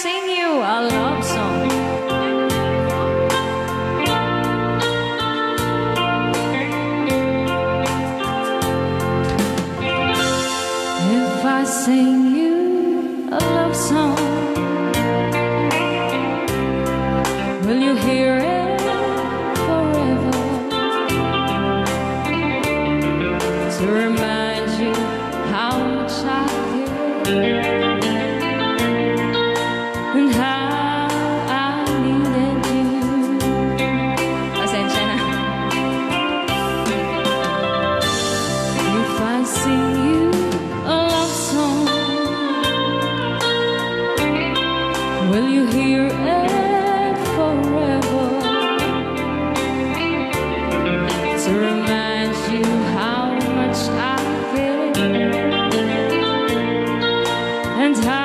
sing you a love song. If I sing you a love song, will you hear it forever? To remind you how much I care. And how I needed you. Pasensya na. If I sing you a love song, will you hear it forever? To remind you how much I care. And how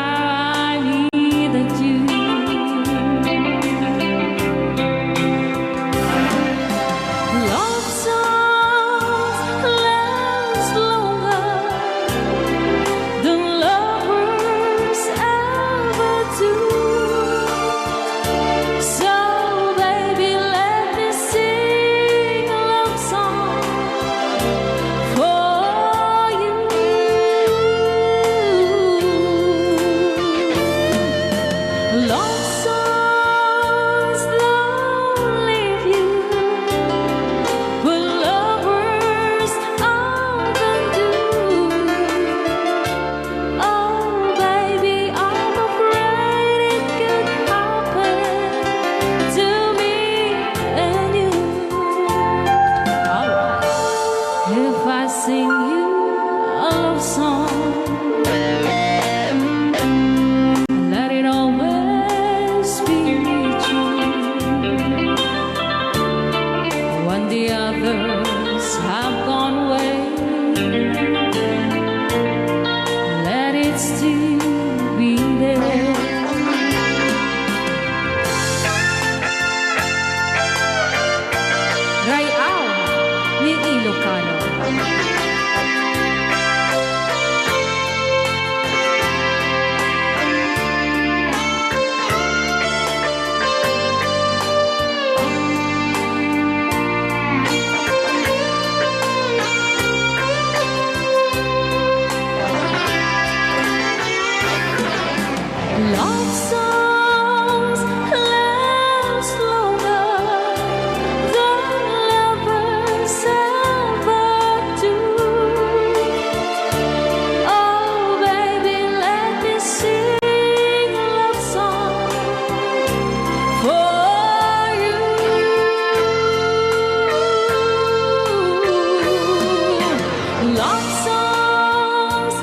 ni Ilocano. Love songs last longer than lovers ever do. Oh, baby, let me sing a love song for you. Love songs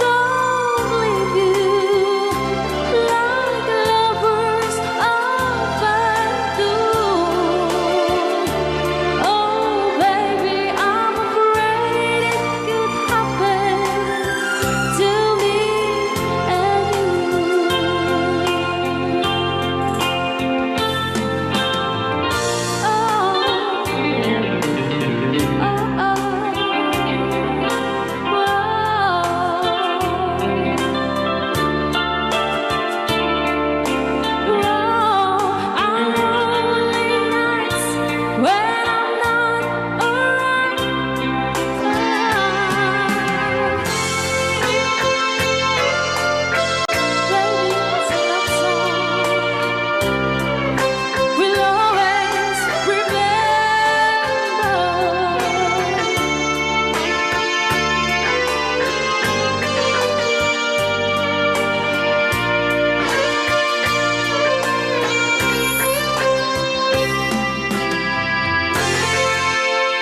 don't leave you like lovers often do. Oh, baby, I'm afraid it could happen to me and you.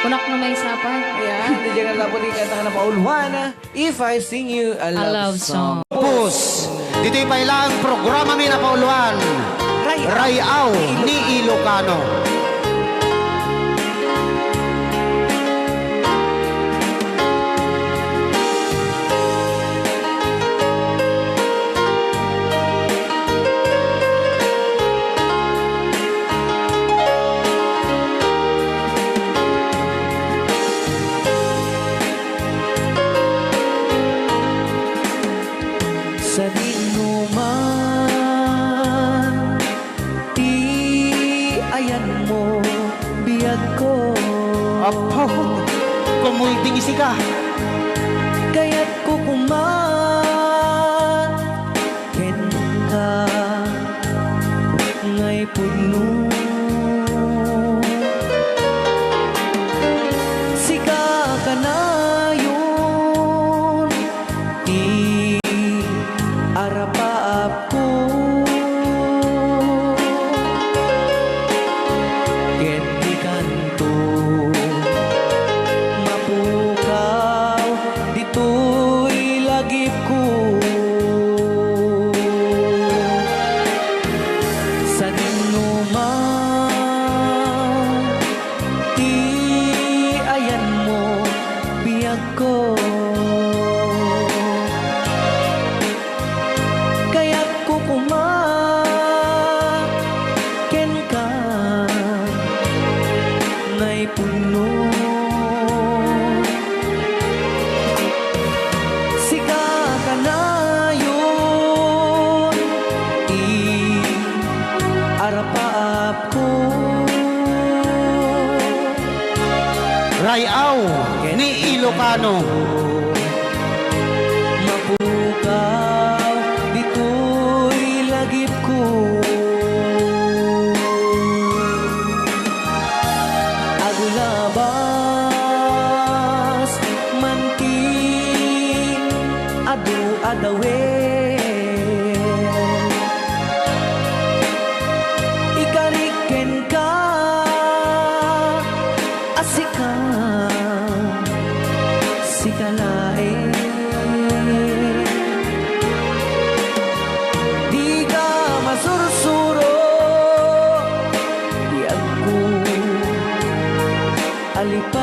Kunak na may sapay. Ayan, di dyan lang po din kanta ka na pauluhan. If I sing you a love song. Pus, dito'y pailang programa mi na pauluan. Rayaw ni Ilocano. Sabihin mo man Kumulding isika. Kaya't kukumakin ka ngay puno. Sika ka na yun, di arapaap ko. Ket di kanto mapukaw, dito'y lagip ko. Sa dinuman, di ayan mo biyag ko. Kaya't kukumaken ka ngay puno. Sika ka na yun, arapaap ko. Rayaw ni Ilocano. Mapukaw, dito'y lagip ko. Agulabas, manti, adu-adawen. Ikariken ka, asika, sikalae. Di ka masursuro, di ako alipatin.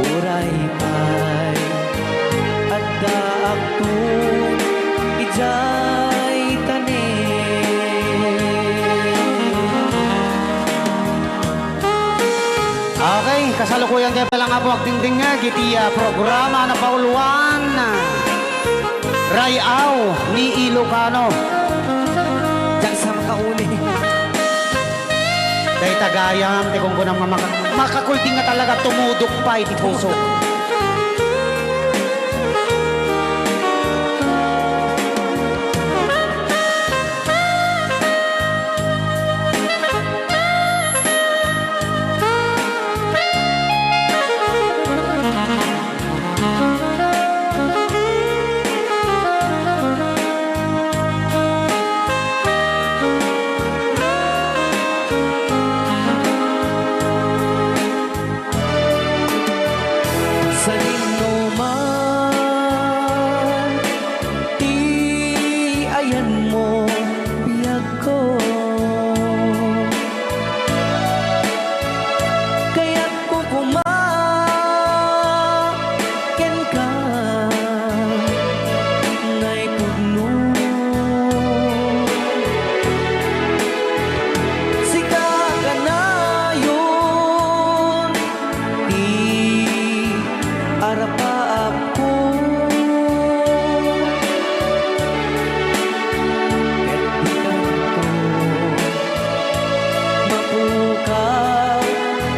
Uray pa'y at daak to ijay tanin. Okay, kasalukuyan kayo palang ako agdingding nga gitiya programa na pauluan. Rayaw ni Ilocano. Diyan sa makauli. Dahil tagayam, di kung kunang makakulting nga talaga tumudok pa iti puso. Sa dinuman, di ayan mo biyag ko. Kaya't kukumaken ka ngay puno. Sika ka na yun, di arapaap ko. Ket di kanto mapukaw,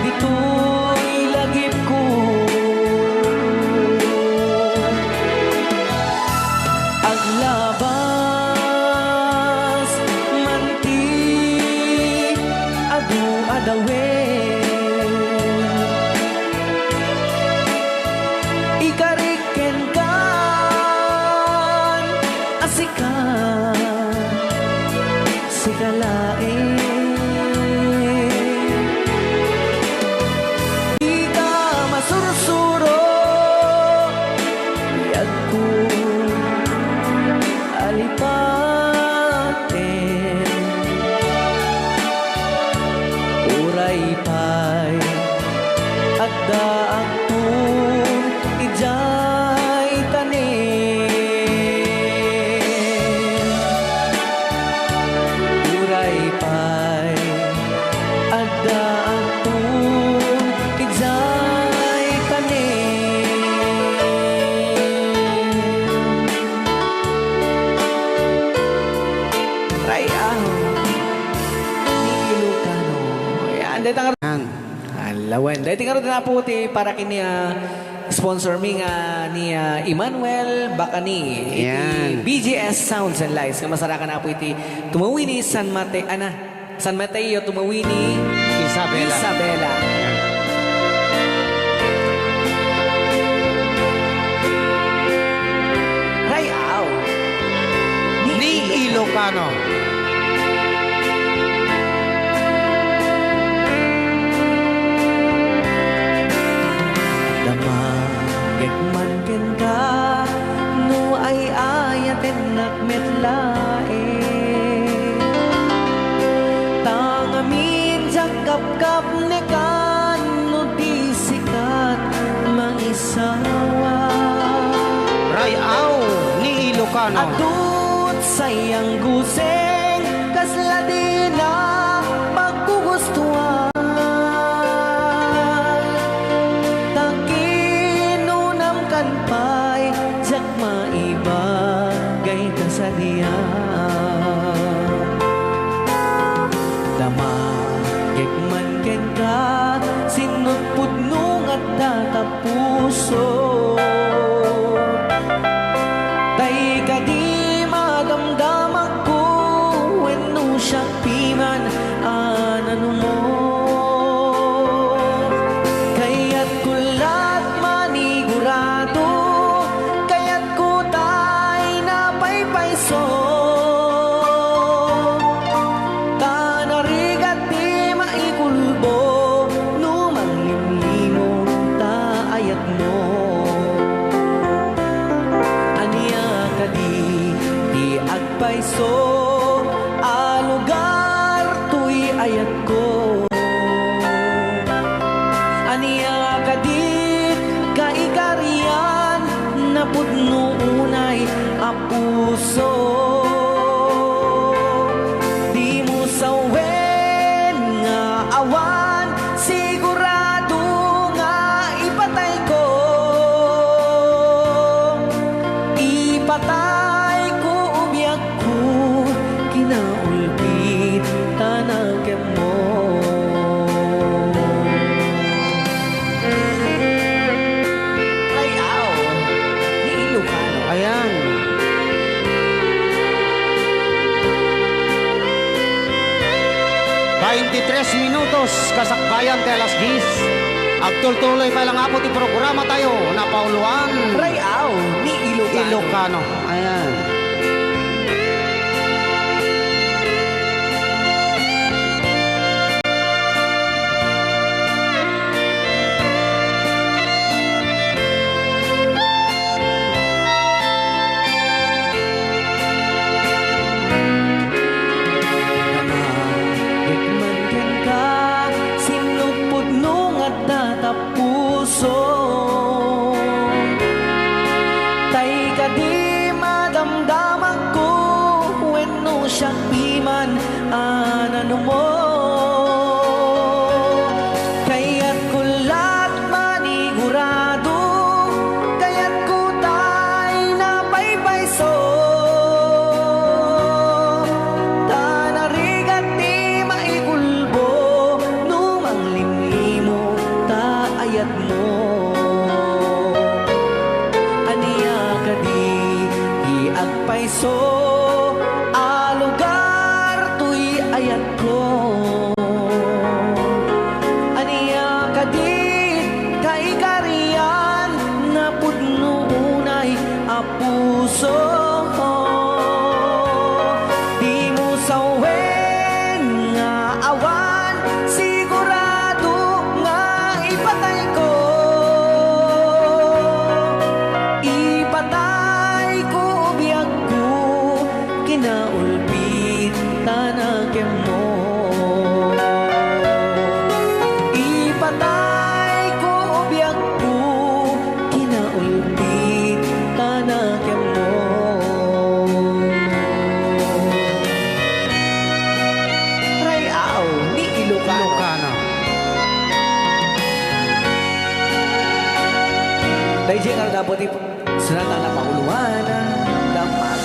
dito'y lagip ko. Aglabas, manti, adu-adawen. Ikariken kan, asika, sikalae. Di ka masursuro, biyag ko alipatin. Uray pa'y at daak to ijay tanin. Uray pa'y at daak to ijay tanin. Rayaw ni Ilocano. dahil tangar... Yan. Alawan. Dahil tingar na po ti para kini sponsor mi nga ni Emmanuel Bacani. Yan. Iti BGS Sounds and Lights. Nga masarakan na po iti tumawini San Mateo tumawini Isabela. Rayaw. Ni Ilocano. Damagek man kenda no ay ayaten nakmetlae tangamin jakap-kap ne kan no disikat mangisawa Rayaw ni Ilocano. atut sayang guseng kasladina pagkugustuhan takinunam kan pay jak maibagay ta sa diya damagek man ken ka sinutpud nung at tatapuso tay kadi madamdamag ko wenno siya piman anano mo kaya't kulat manigurado kaya't kutay na paypayso tanarigat di maikulbo numang limlimo ta ayat mo aniya kadi di agpayso alugar tuy ayat ko aniya kadit kaikarian na pudno unay apuso di mo sawen nga awan sigurado nga ipatay ko ubyak ko kinaulpit tanagem mo Rayaw ni Ilocano. Ayan. minutos kasakbayan kay alas 10. Agtultuloy pa lang ako ti programa tayo na pauluan. Rayaw ni Ilocano. Ilocano. Ayan. Puso tay kadi madamdaman ko wenno siyang piman anano mo kaya't kulat manigurado kaya't kutay na paypayso tanarigat di maigulbo numang limlimo ta ayat mo aniya kadi di agpayso alugar tuy ayat ko aniya kadi kaikarian na pudno unay apuso di mo sawen nga awan sigurado nga ipatay ko ubyak ko kinaulpit tanagem mo ipatay ko ubyak ko kinaulpit tanagem mo Rayaw ni Ilocano. Ilocano. Dahil siya nga dapat sunatan na pauluan dapat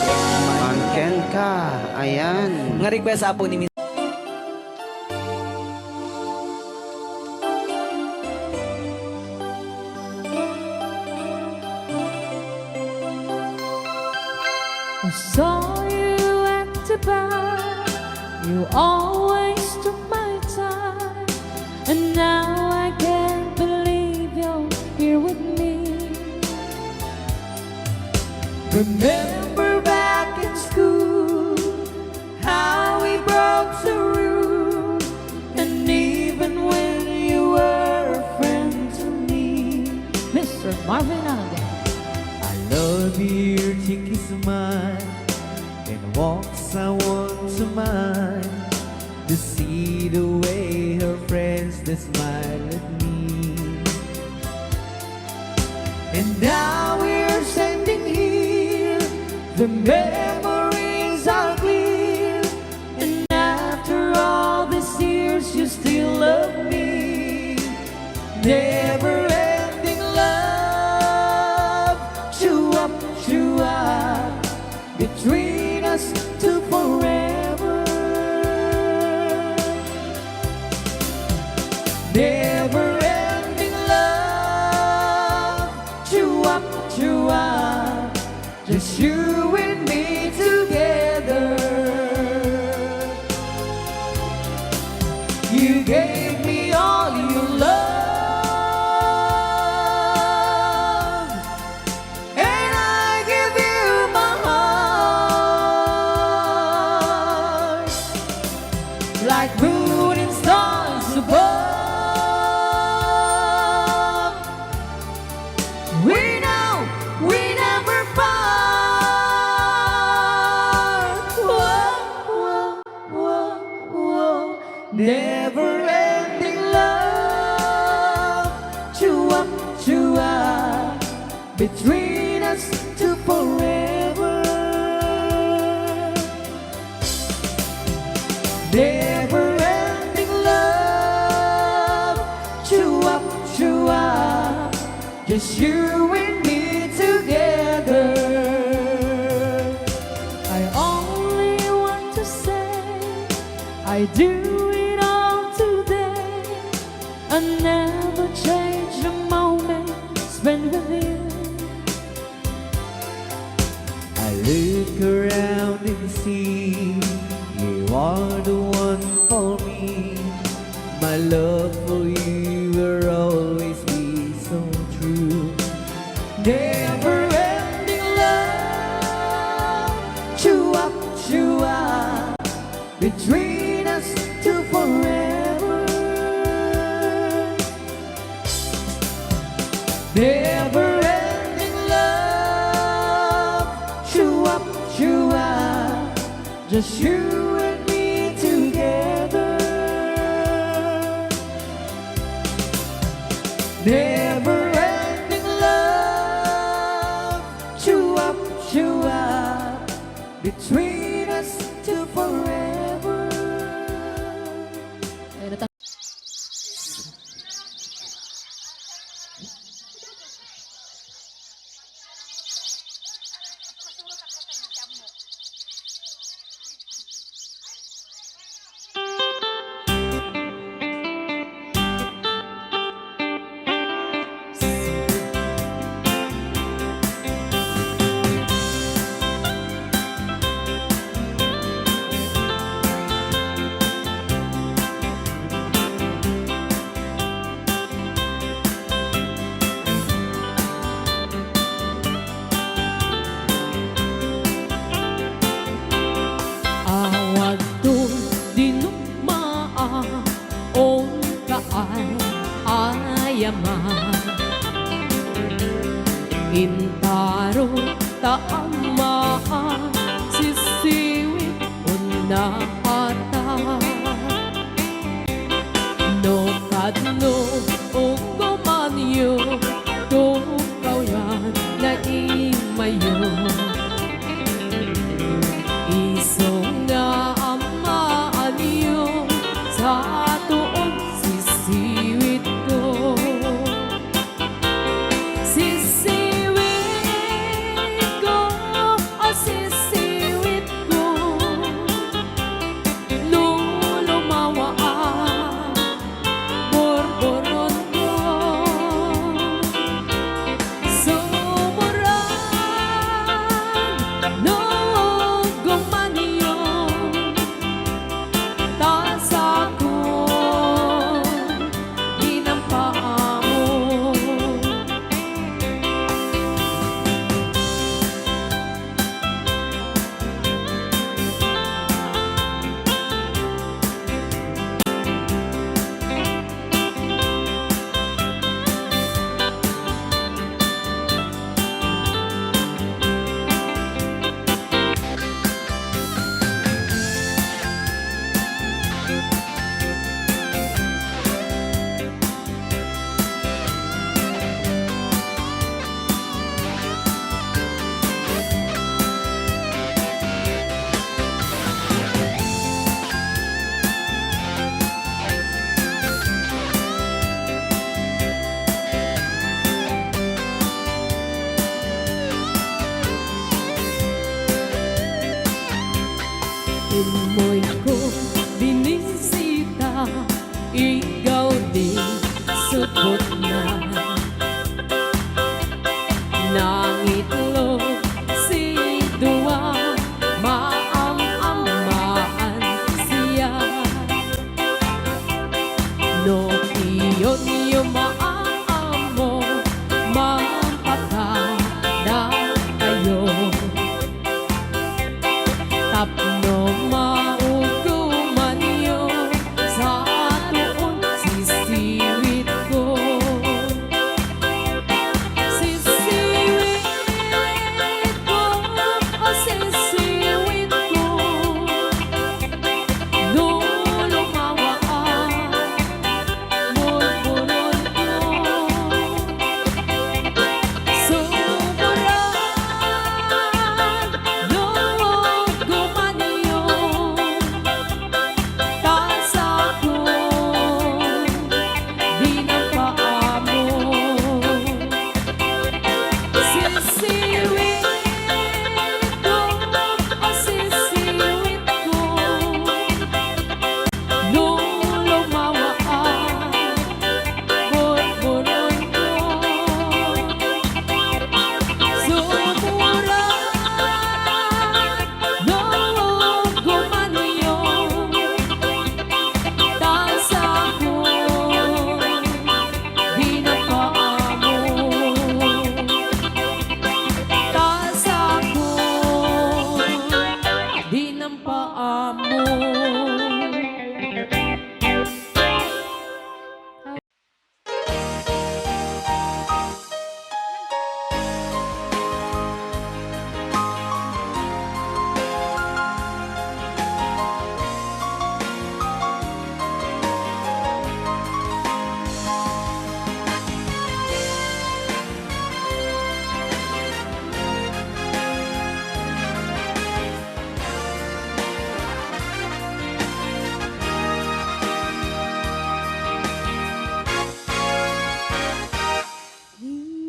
Manken ka. Ayan. nga request po ni I saw you at the bar. You always took my time, and now I can't believe you're here with me. Remember back in school how we broke the rule, and even when you were a friend to me, Mr. Marvin Alden. I love your cheeky smile and walks I want to mine, to see the way her friends they smile at me. And now we're standing here, the memories are clear, and after all these years you still love me. Never ending love, chew up between us to forever. Never ending love, chew up, just you and me together. You gave me all your love, and I give you my heart, like moon and stars above. We know we never part. Whoa, whoa, whoa, whoa. Never ending love, chew up, between us to forever. Never ending love, chew up, just you and me together. I only want to say I do it all today. I never change a moment spent with you. I look around and see you are the one for me. My love for you will always be so true. Never ending love, chew up, between us to forever. Never ending love, chew up, just you and me together. Never ending love, chew up, between us to forever. Intaro taama sisiwit unahata no kadno ugomanyo do kauyan na imayo isong na amaanyo sa tuon sisiwit ko. mo'y ko binisita, ikaw din supot na. Nangitlog si Dua, maam-amaan siya. No iyon yung maamo, mampata na kayo. Tapno mauguman yun sa tuon sisiwit ko. Sisiwit ko, o sisiwit ko, nung lumawaan, bulbulon ko. Suburan, nung gumanyo, tasa ko, di ng paamo. Sisiwit ko, o sisiwit ko, nung lumawaan, bulbulon ko. Sumuran, nung gumanyo, tasa ko, di na paamo. Tasa ko, di ng paamo.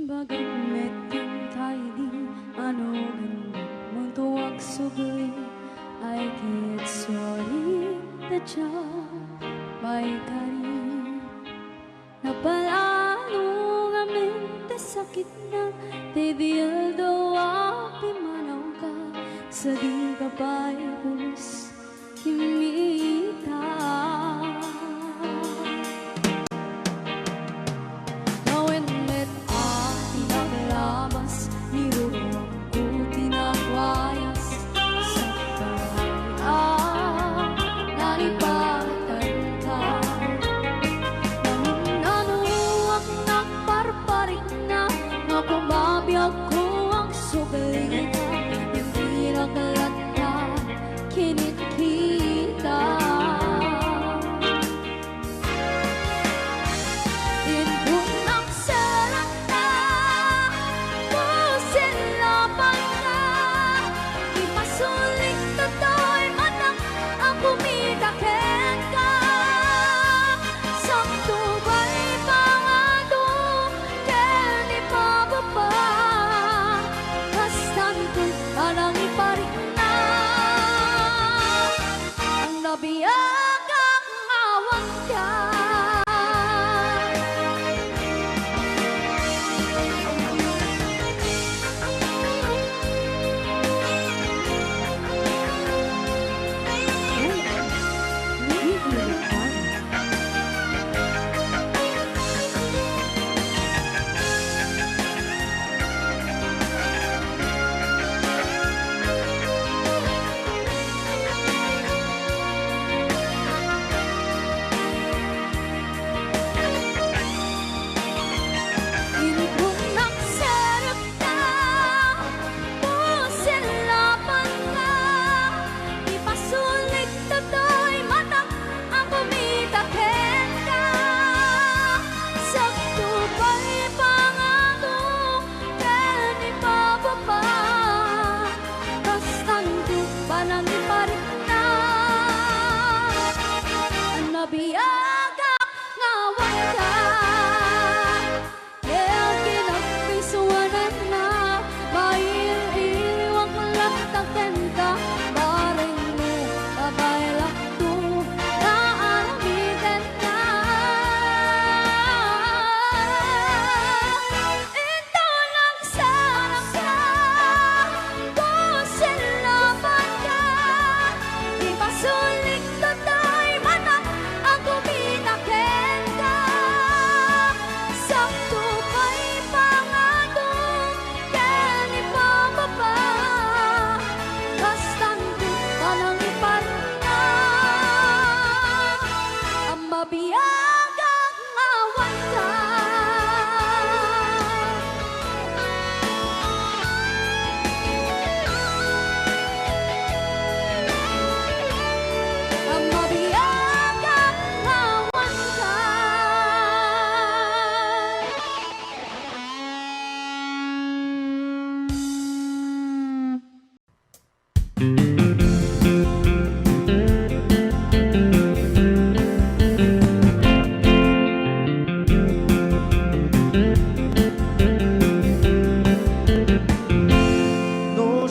Bagat metin tayo din, ano ganda mong tuwag sugay. I get sorry that job by kari. Napalano nga mente sakit na, te dieldo api manaw ka, sa di ka pa'y pulos kimita. Nawin met ating naglabas, niruwag ko tinagwayas. Sa paraan, nalipatan ka. Nanunuwag nagparparing na, nga kumabiyag ko ang sugaling ka. Hindi naglalata, kinikita.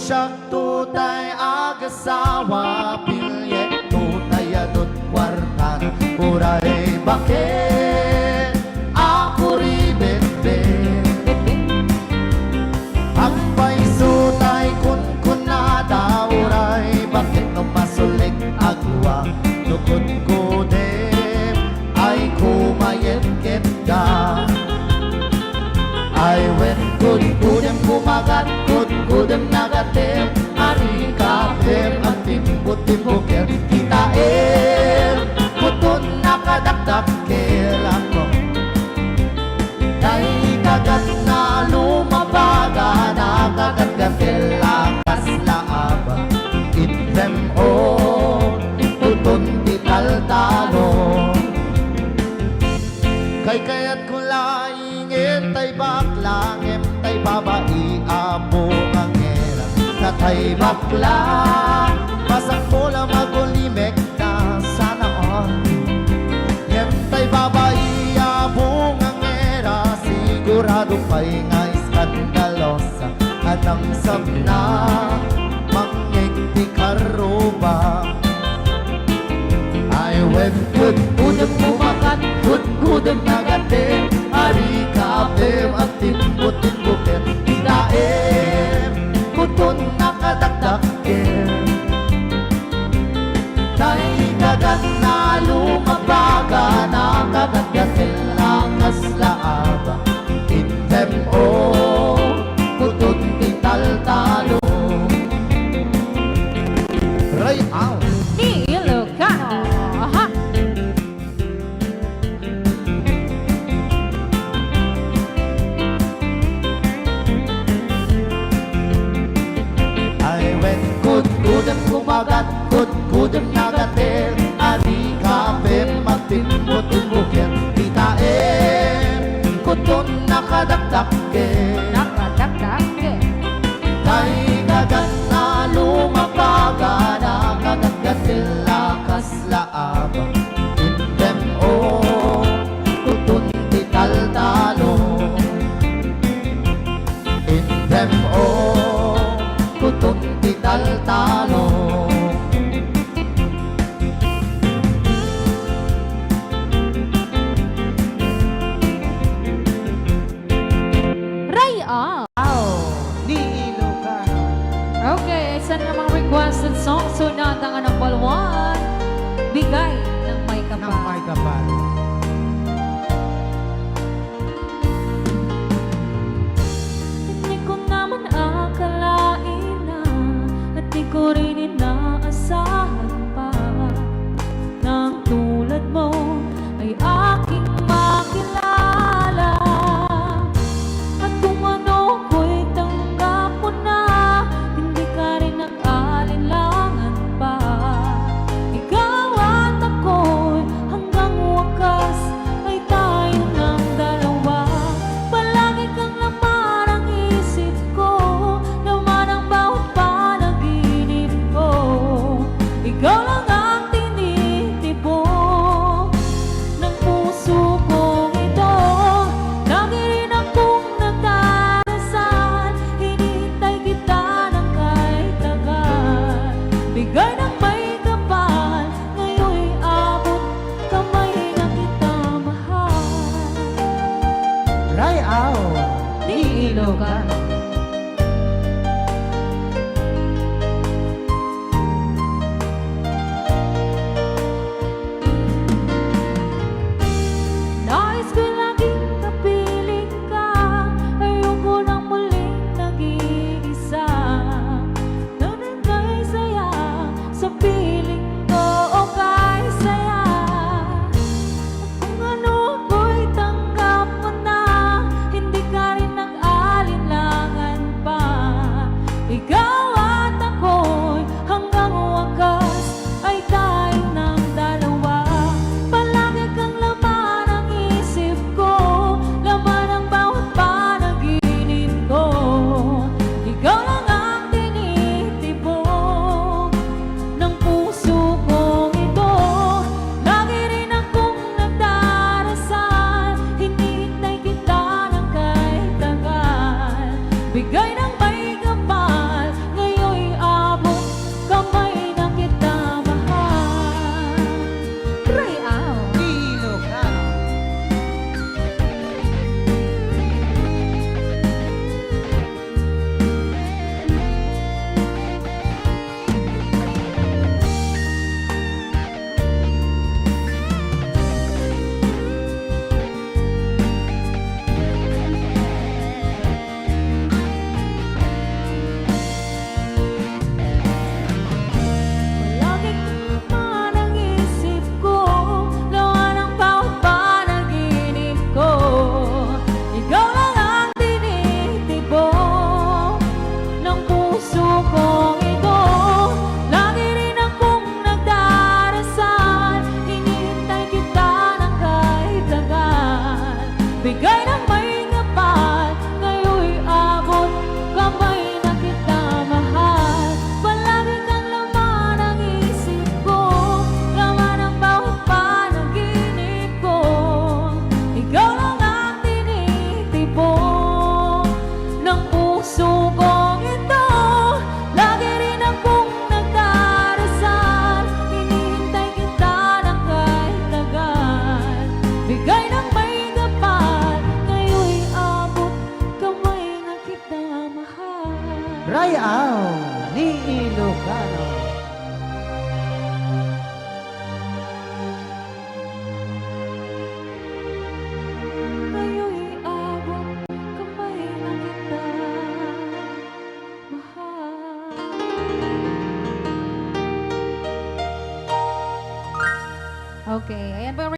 siya tutay agasawa pilye tutay adot kwarta uray bakit ako ribebe ang paisutay kun kunada uray bakit no masulik agwa nukod ko dem ay kumayet kita I went kudem kumagat kudem nagatem ari kapem ang timbut-timbuker kita puton nakadakdak ako dahil kagat na lumabaga nakagat-gatel lakas laaba item puton tital-talo kay kaya't kulaing tay baklang tay babai amo ang era katay bakla pasang bola magulimek na sana on tay babai amo ang era sigurado pa'y nga iskandalosa anang sabna mangiti karuba I went kudem kumakat kudem nagatem ari kapem at timbut-timbuker Ilaem kuton nakadakdaker Tay kagat na lumabaga nakagat-gatel lakas laaba Intem kuton tital-talo Ray out Ilocano. Aha. I went kudem kumagat kudem nagatel ari kapem magtimbut-timbuker Itaem kuton nakadakdaker Tay kagat na lumabaga nakagat-gatel lakas laaba Intem kuton tital-talo Intem kuton tital-talo Ray up. Ni Ilocano Okay, isa na namang requested song. Sunod ang number 1. Bigay ng may kapal. ng may kapal Hindi ko naman akalain na at di ko rin inaasahan pa na ang tulad mo ay aking makilala. At kung ano ko'y tanggap mo na, hindi ka rin nag-alinlangan pa. Ikaw at ako'y hanggang wakas Okay, ayan po. I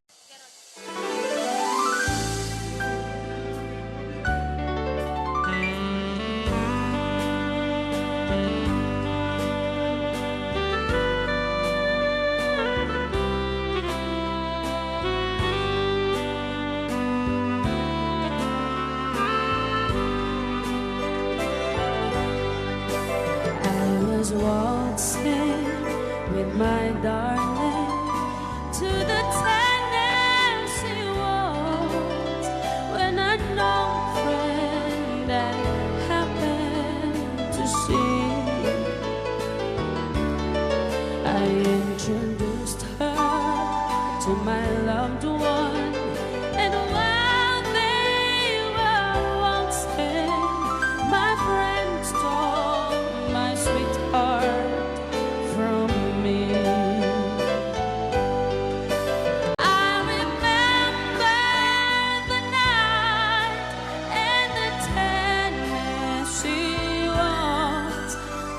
was waltzing with my darling to the Tennessee waltz when a known friend I happened to see. I introduced her to my loved one, and while they were waltzing, my friend stole my sweetheart from me. I remember the night and the Tennessee waltz.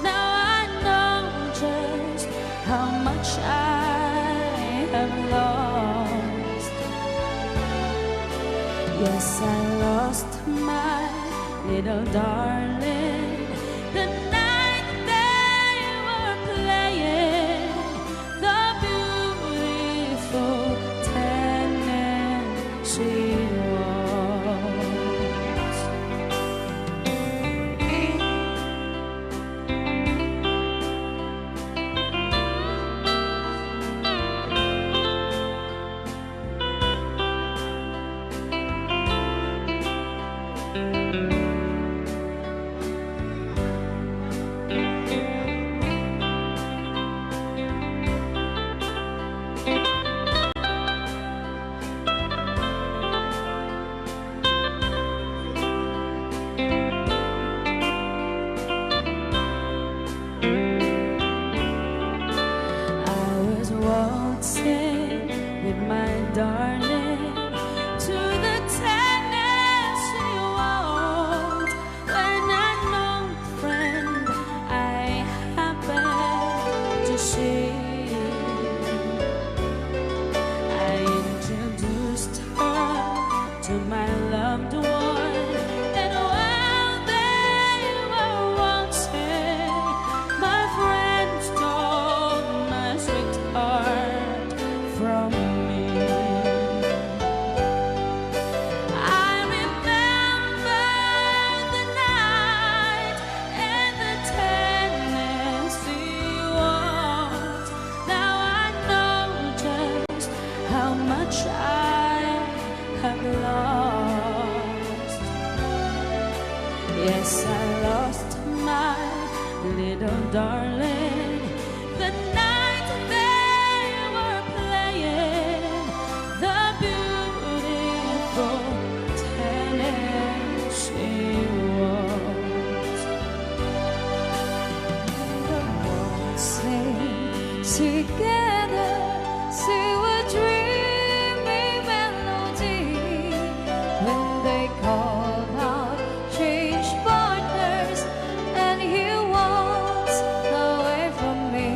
Now I know just how much I have lost. Yes, I lost my little darling the night they were playing the beautiful Tennessee waltz. I was waltzing with my darling to the Tennessee waltz when a known friend I happened to see. I introduced her to my loved one, and while they were waltzing, my friend stole my sweetheart from me. I remember the night and the Tennessee waltz. Now I know just how much I have lost. Yes, I lost my little darling the night they were playing the beautiful Tennessee waltz. The waltzing together to a dreamy melody when they called out change partners and he waltzed away from me.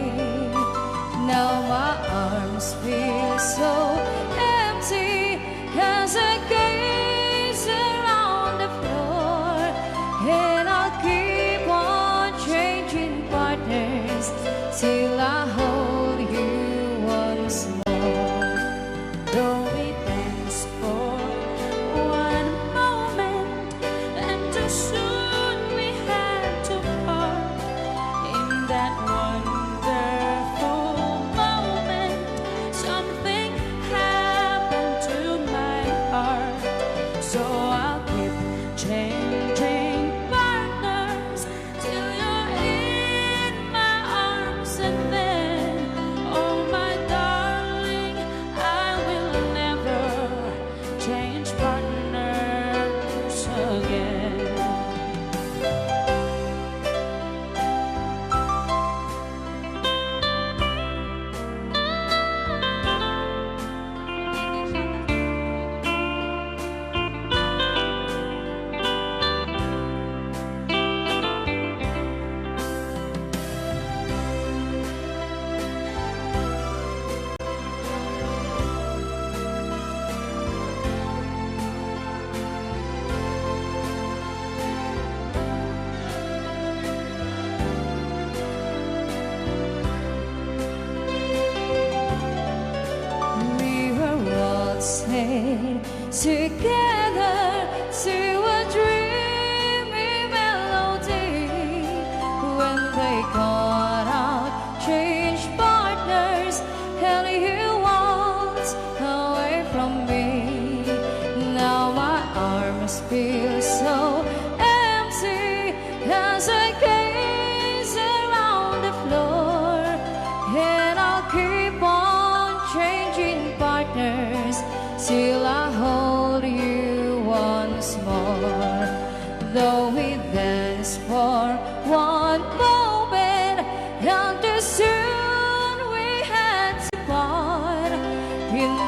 Now my arms feel so empty as I gaze around the floor, and I'll keep on changing partners till I hold you once more. Though we danced for one moment, and too soon we had to part. In that wonderful moment, something happened to my heart. So I'll keep changing partners till you're in my arms, and then, oh my darling, I will never change partners again.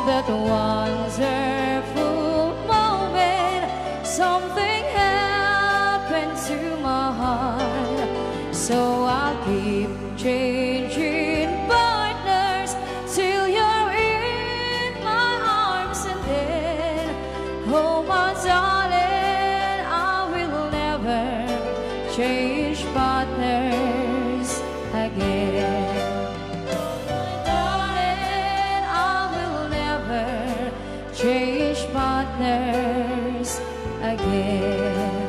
that wonderful moment, something happened to my heart. So I'll keep changing partners till you're in my arms, and then, oh my darling, I will never change partners again. Darling, I will never change partners again.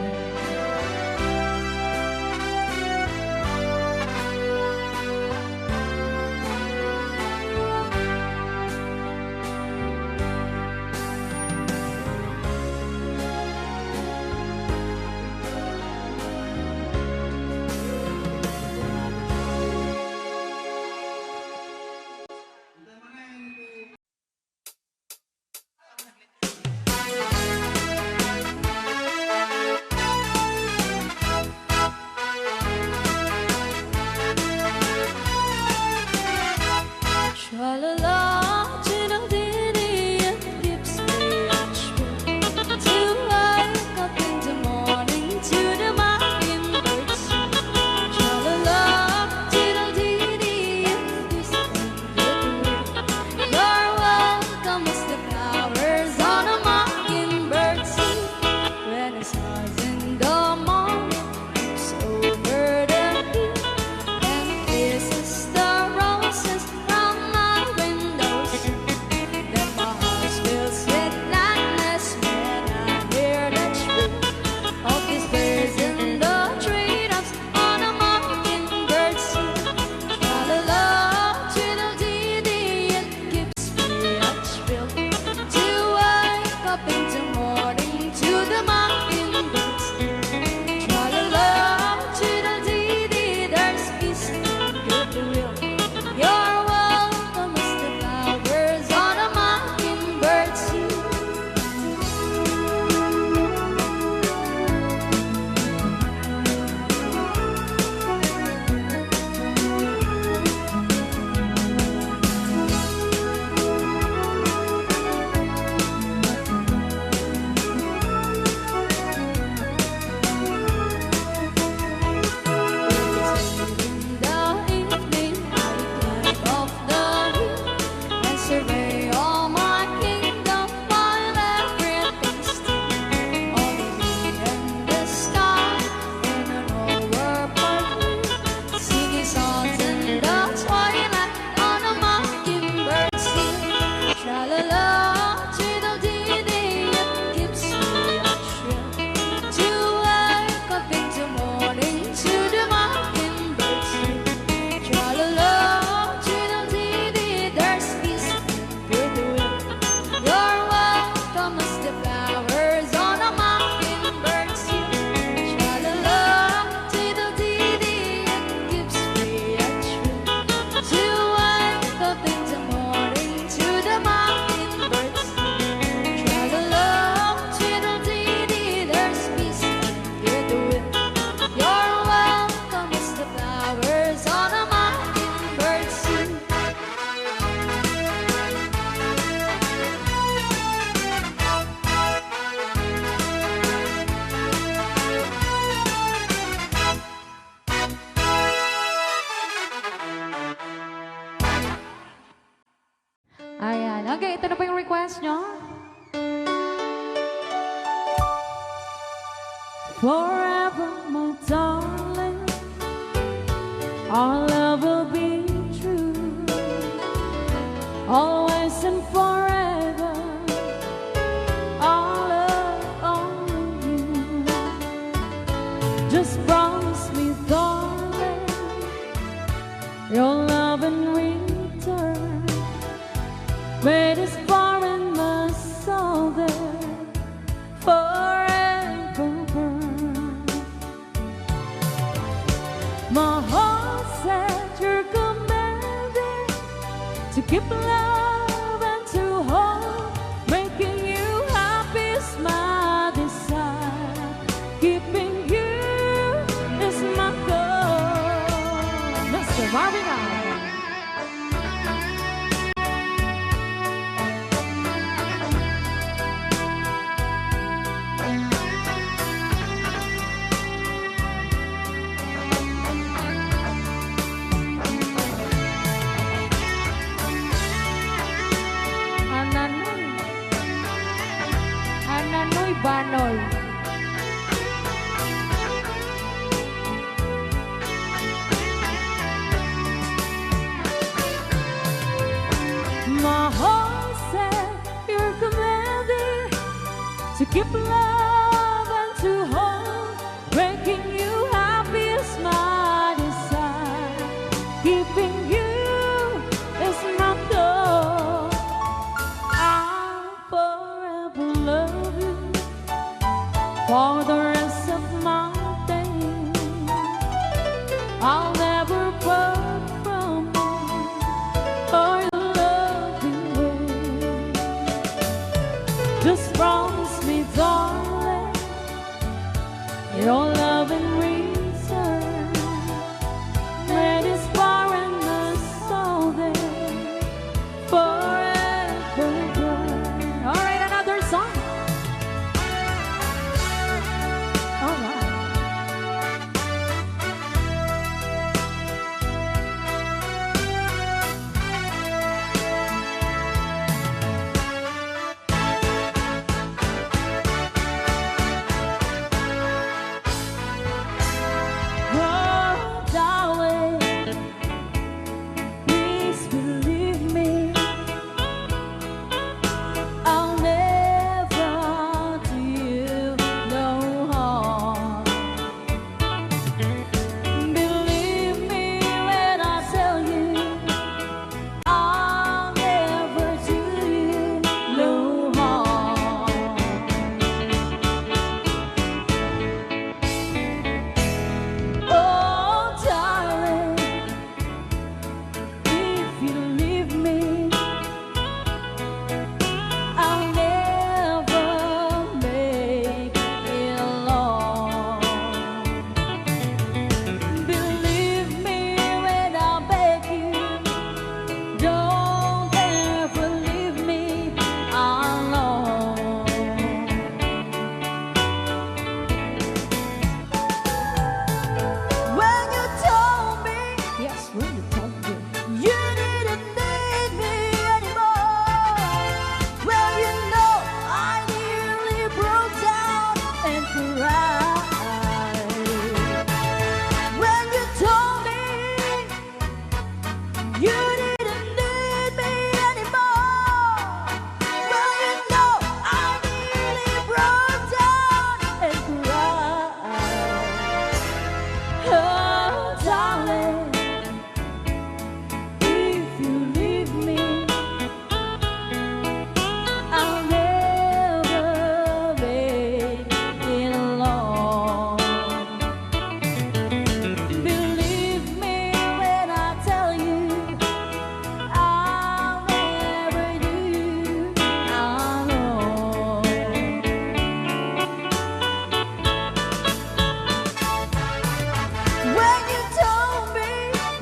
Ayan. Okay, ito na po yung request nyo. Forever, my darling, our love will be true, always and forever. Our love only you. Just promise me, darling, your love in return. Made this far in my soul there forever. My heart said you're commanding to keep love and to hold, making you happy is my desire. Keeping you is my goal. Mr. Marvin. keep love and to hold. Making you happy is my desire. Keeping you is my goal. I'll forever love you for the rest of my days. I'll never part from you or your loving way. Just promise me, darling, your love in return. Let this foreignness all there forever burn. All right, another song. All right. Oh, darling, please believe me. I'll never do you no harm. Believe me when I tell you, I'll never do you no harm. Oh, darling, if you leave me, I'll never make it long. Believe me when I beg you, don't ever leave me alone. When you told me, yes, when you told me, you didn't need me anymore. Well, you know, I nearly broke down and cried. When you told me you didn't need me anymore. Well, you know, I nearly broke down and cried. Oh, darling, if you leave me, I'll never make it alone. Believe me when I tell you, I'll never do you alone. When you told me,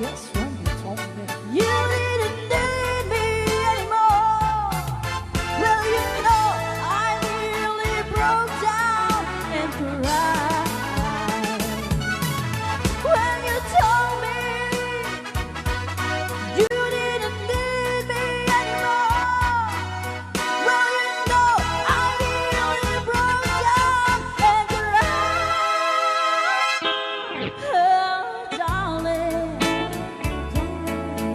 yes, when you told me, you didn't need me anymore. Well, you know, I nearly broke down and cried. When you told me you didn't need me anymore. Well, you know, I nearly broke down and cried. Oh, darling,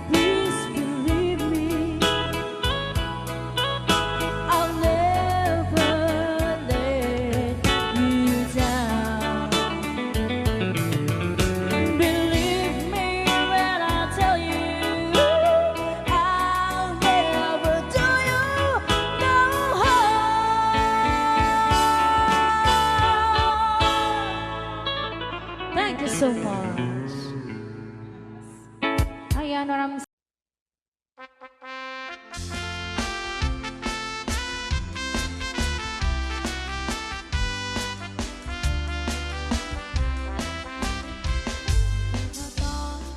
please believe me. I'll never let you down. Believe me when I tell you, I'll never do you no harm. Thank you so much. Ayan, maraming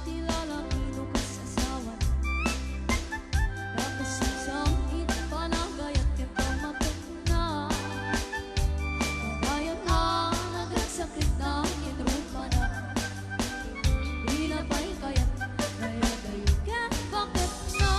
tila lang inukas sa sawan. Tapos isang ipanagay at ipamatok na. Kabayan na nagsakit na kitrupa na. Pinapay kaya't kaya kayo bakit na.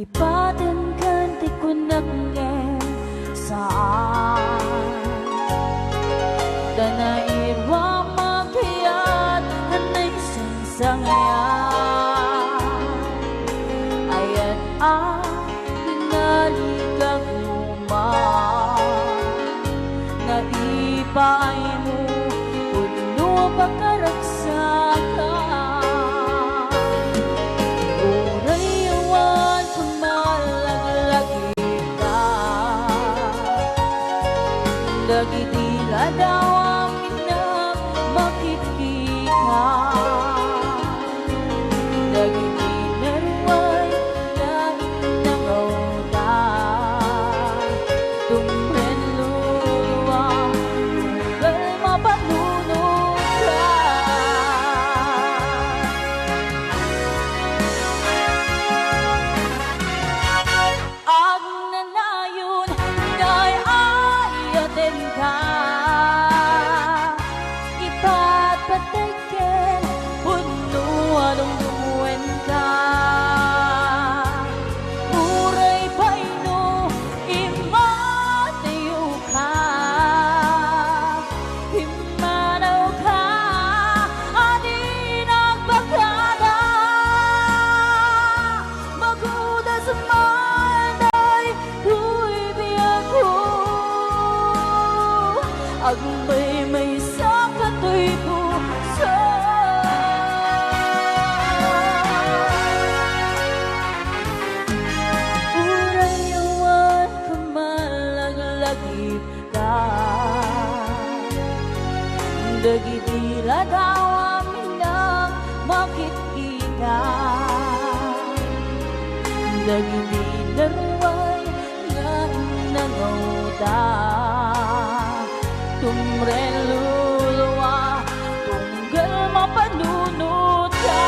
Lipatin kan ti kunakngen saan Danairwa makiyat hanay sangsangayan Ayan ang hinaligag luman Naipay mo puno pakaragsakan Urayawan kumalaglag ka Dagitila daw ang inang makikita Dagitinerway na inangawda Tumpren luluwa Tunggal mapanunod ka Ang nanayon ngay ayaten ka Ipatpatikin puno anong duwen ka Uray paino imatayo ka Himanaw ka Adi nagbagada Maguda sa manday Tuy biyag ko Agmay sa katoy puso Urayawan kumalaglag ka Dagitila daw amin ang makikita Dagitinerway nga nangawda Tumren luluwa Tunggal mapanunod ka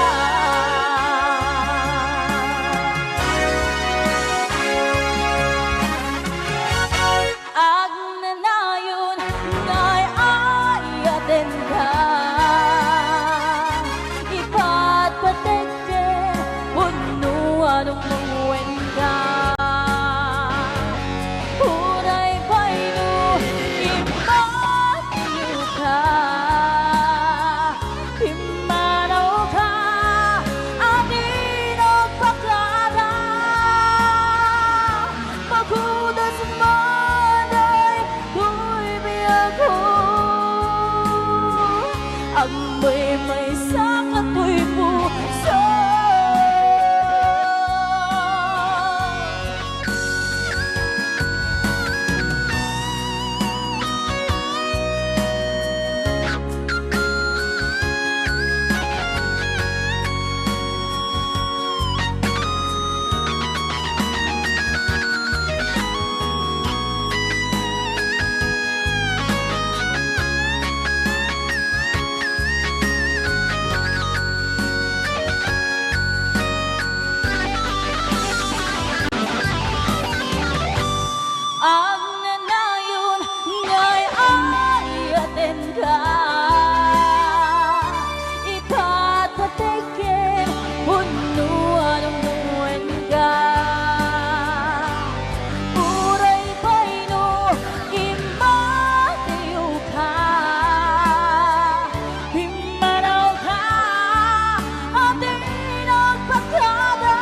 Ang nanayon ngay ayaten ka Ipatpatikin puno anong luwen ka Uray paino imatayo ka Himanaw ka Adi nagpaglara Magudas manay Tuy biyag ko Ang may sa katoy puso Ang nanayon ngay ayaten ka Ipatpatikin puno anong duwen ka Uray paino imatayo ka Himanaw ka Adi nagpagkada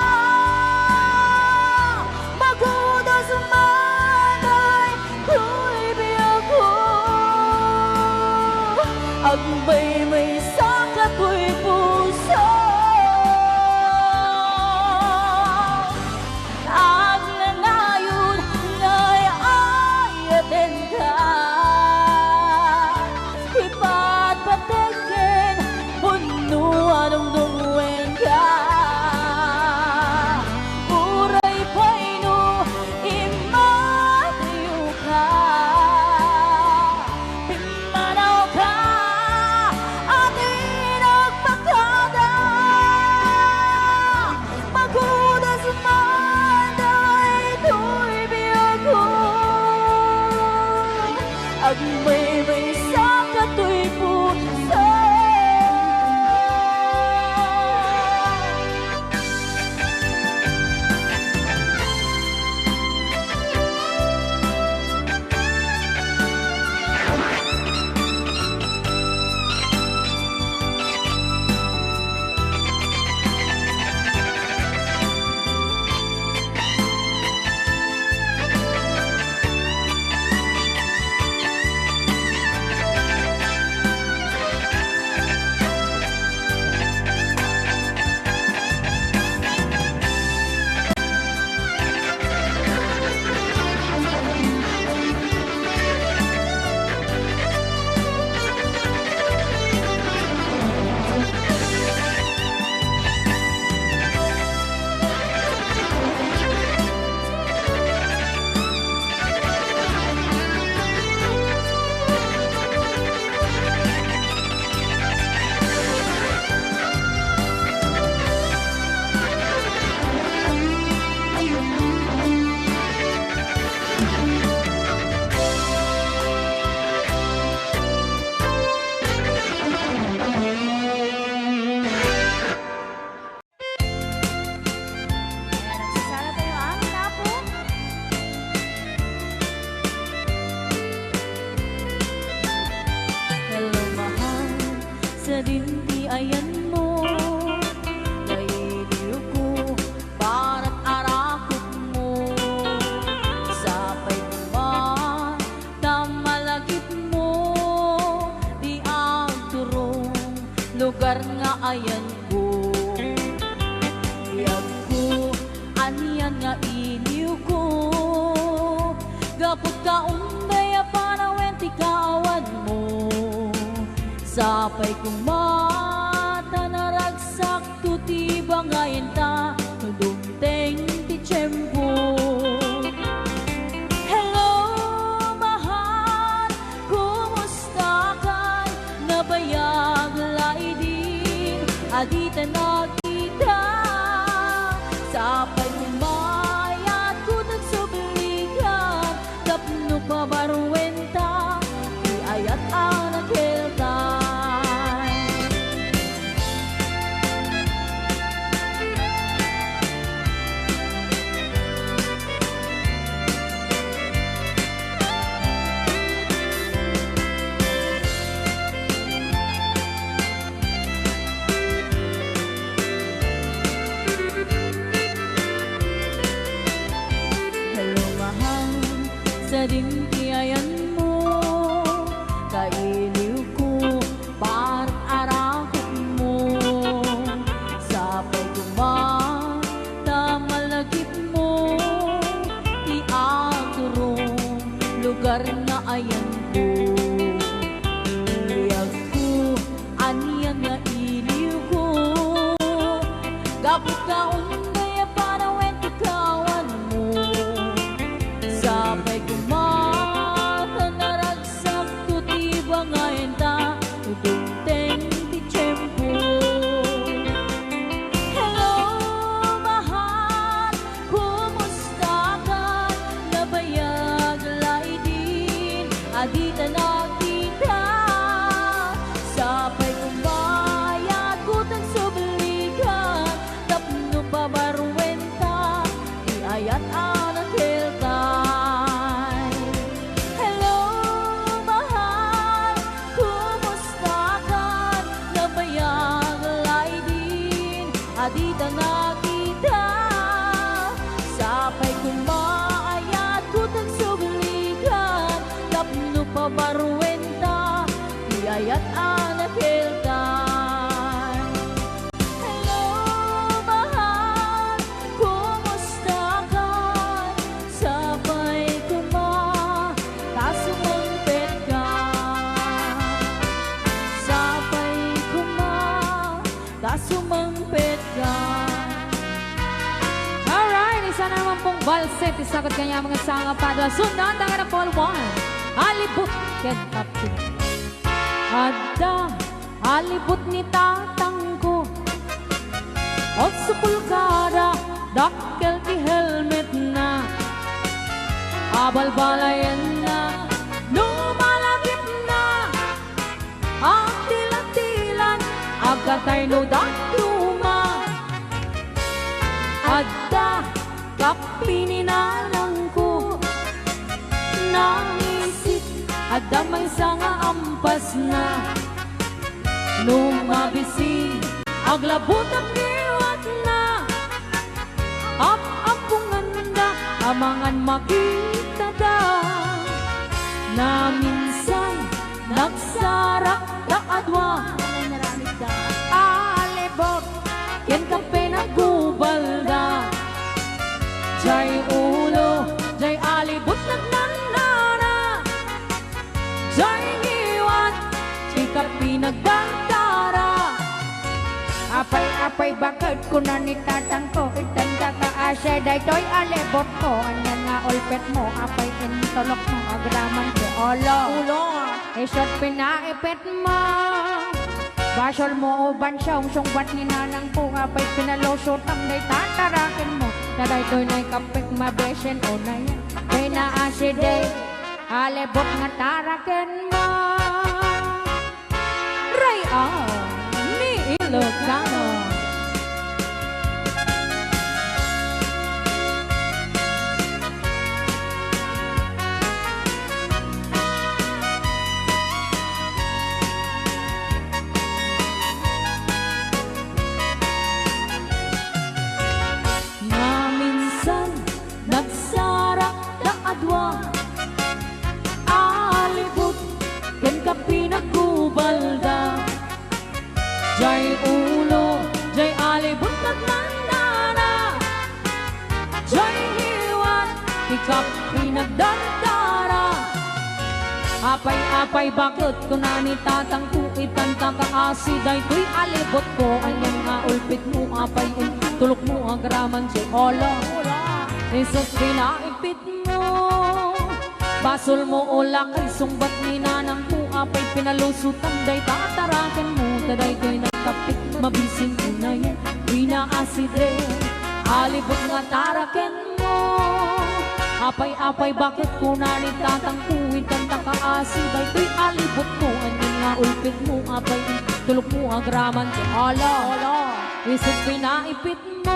Magudas manay Tuy biyag ko Agmay sa katoy puso Ang nanayon ngay ayaten ka Ipatpatikin puno anong duwen ka Uray paino imatayo ka Himanaw ka Adi nagpagkada Magudas manday Tuy biyag ko Agmay sa katoy puso Gapot ka unday panawen ti kawan mo. Sapay kong mata naragsak tu ti bangayen ta dumteng ti tiyempo. Hello mahal, kumusta ka? Nabayag laidin, adita nakita. Sapay kong mayat ko nagsubligan, tapno pa barwenta, di ayat ang nagkeltan. Sa dintiayan mo, kailiw ko, parang arakot mo. Sapay kumata, malagip mo, di aturong lugar na ayan ko. Iyag ko, aniyang nga iliw ko, gapot ka unday panawen ti kawan mo. Sapay kumata naragsak tu ti bangayen ta dumteng ti tiyempo. Hello mahal, kumusta ka? Nabayag laidin, adita nakita. Sapay kumbayad kutang subligan, tapno pa barwenta, di ayat ang nagkeltan. Hello mahal, kumusta ka? Nabayag laidin, adita nakita. Sapay kumayat kutang subligan, tapno pa barwenta, di ayat ang nagkeltan. Hello mahal, kumusta ka? Sapay kumata, sumangpet ka. Sapay kumata, sumangpet ka. Alright, isa naman pong Balse, isagot kanya mga sanga padwa. Sundan, tangan na Paul 1. Alibut, ken kapit. Adda, alibut ni tatang ko. От supulkada, dakkel ti helmet na. Abalbalayan na, lumalagip na. Ang tilan-tilan, agatay no dakluma. Adda, kapininalang ko. Nangisip, adda may sanga ampas na. Lumabisi, aglabot ang niwat na. Ap-apungan na, amangan makita da. Na minsan, nagsarak ka adwa. Alibot, yan ka pinagubal da. Jay ulo, jay alibot nagnanana. Jay niwat, chika pinagbantara. Apay-apay bakit ko na ni tatang ko. Itanda ka asya, daytoy alibot ko. Anyan nga ulpet mo, apay intolok mo. Agraman ke olo. Isot pinaipit mo. Basol mo uban siyong sungbat ni nanang po. Apay pinalusotang day tatarakin mo. Na daytoy na'y kapik mabesen o na yan. Pinaasiday, alibot nga tarakin mo. Rayaw ni Ilocano. Na minsan, nagsarak na adwa. Alibot, ken ka pinagkubalda. Jay ulo, jay alibot nagnanana. Jay hiwat, ikap pinagdandana. Apay-apay bakit ko na ni tatang kuitan kakaasi day tuy alibot ko anyan nga ulpit mo apay tulok mo agraman si Olo Isos pinaipit mo basol mo ula kay sumbat ni nanang ko apay pinalusutan day tatarakan mo taday tuy nagkapit mabisin ko na yan pinaaside alibot nga taraken mo apay-apay bakit ko na ni tatang kuwin kang takaasi day tuy alibot ko anyan nga ulpit mo apay tulok mo agraman si Olo Isos pinaipit mo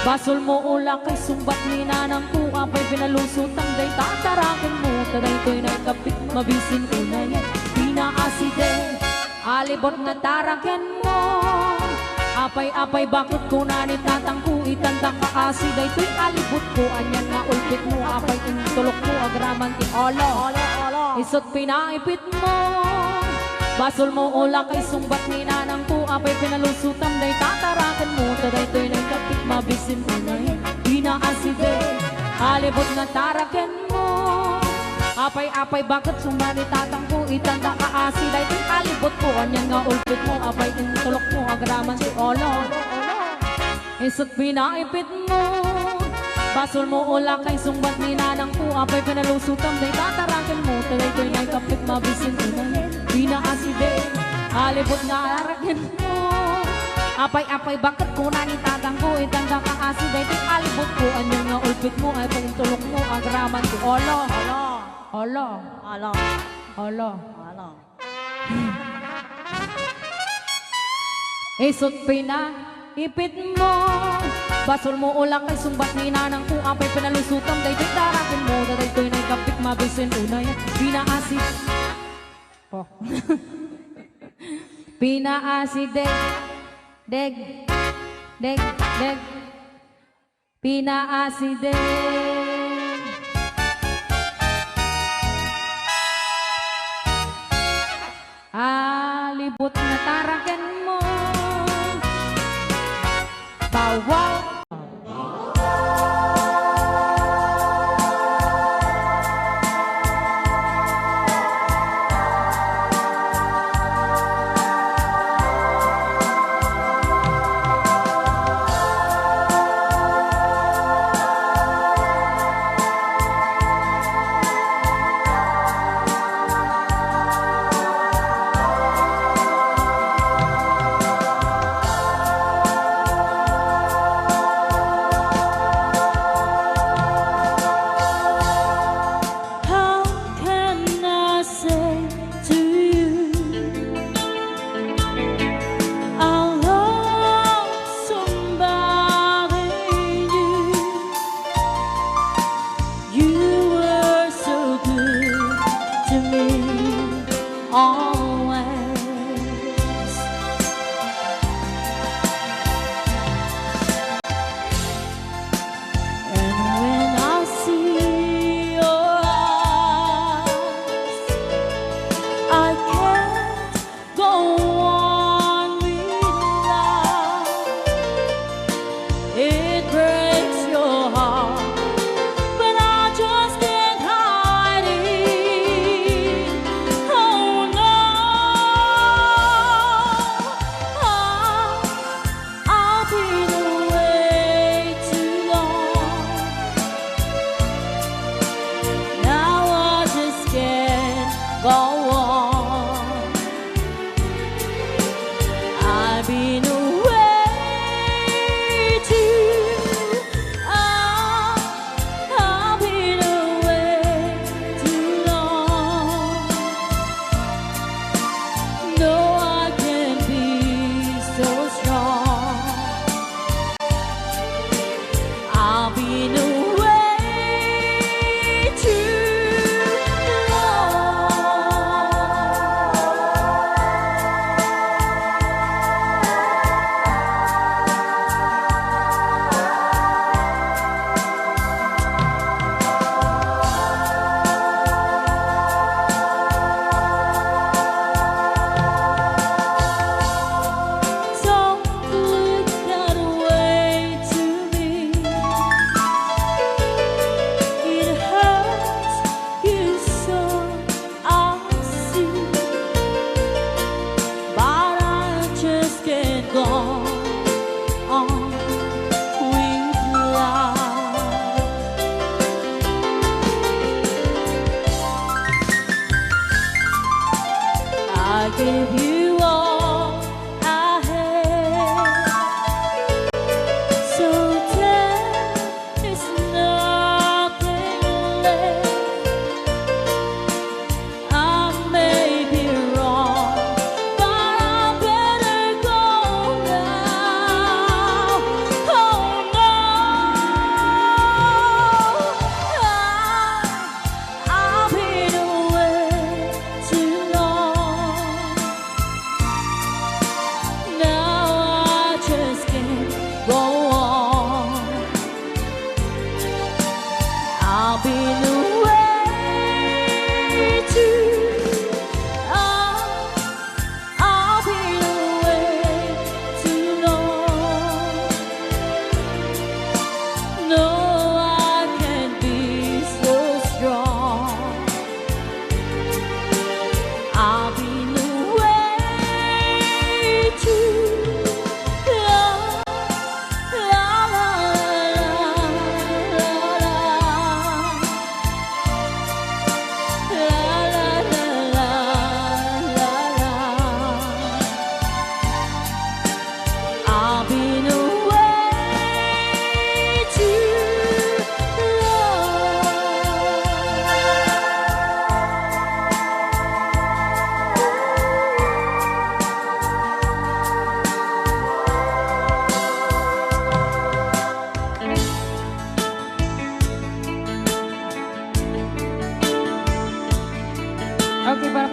basol mo ula kay sumbat ni nanang ko apay pinalusutang day tatarakin mo taday ko'y nagkapit mabisin ko na yan pinaaside alibot na tarakin mo apay-apay bakit ko na ni tatang ko itanda kaasi day to'y alibot ko anyan nga ulpit mo apay tulok mo agraman ti Olo isot pinaipit mo basol mo ula kay sumbat ni nanang ko apay pinalusutan day tatarakan mo taday to'y nagkapit mabisin mo na yan pinaaside alibot na taraken mo apay-apay bakit sumani tatang ko itanda kaasi day to'y alibot ko anyan nga ulpit mo apay tulok mo agraman si Olo isot pinaipit mo basol mo ula kay sumbat ni nanang ko apay pinalusutan day tatarakan mo taday to'y nagkapit mabisin mo na yan pinaaside alibot na arakin mo apay-apay bakit ko na ni tatang ko itanda kaasi day to'y alibot ko anyan nga ulpit mo ay tulok mo agraman si Olo Isot pinaipit mo basol mo ula kay sumbat ni nanang ko apay pinalusutan day to'y tarakin mo taday to'y nagkapit mabisin unay pinaasid pinaaside deg pinaaside alibot na tarakan mo bawal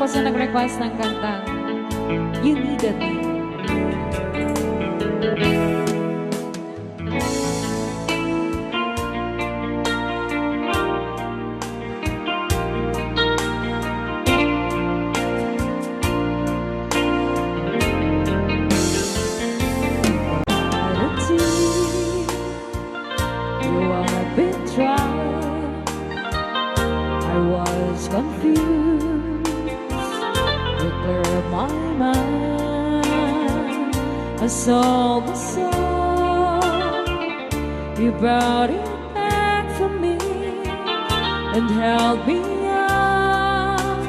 sa nag-request ng kantang You Needed Me. Soul to soul, you brought it back for me and held me up